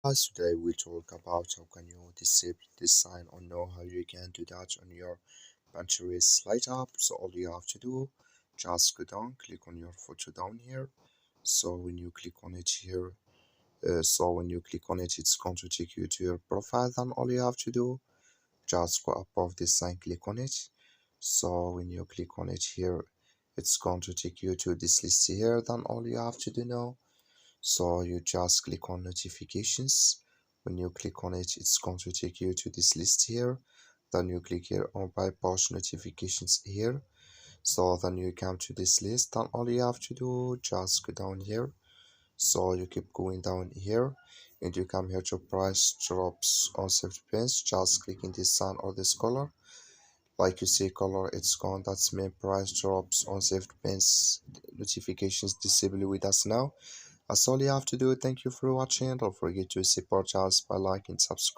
Today we talk about how can you disable this sign or know how you can do that on your Pinterest Lite app. So all you have to do, just go down, click on your photo down here. So when you click on it here, it's going to take you to your profile. Then all you have to do, just go above this sign, click on it. So when you click on it here, it's going to take you to this list here. Then all you have to do now, so you just click on notifications. When you click on it, it's going to take you to this list here. Then you click here on bypass notifications here. So then you come to this list. Then all you have to do, just go down here. So you keep going down here and you come here to price drops on saved pins. Just clicking this sun or this color. Like you see color, it's gone. That's main price drops on saved pins notifications disable with us now. That's all you have to do. Thank you for watching. Don't forget to support us by liking and subscribe.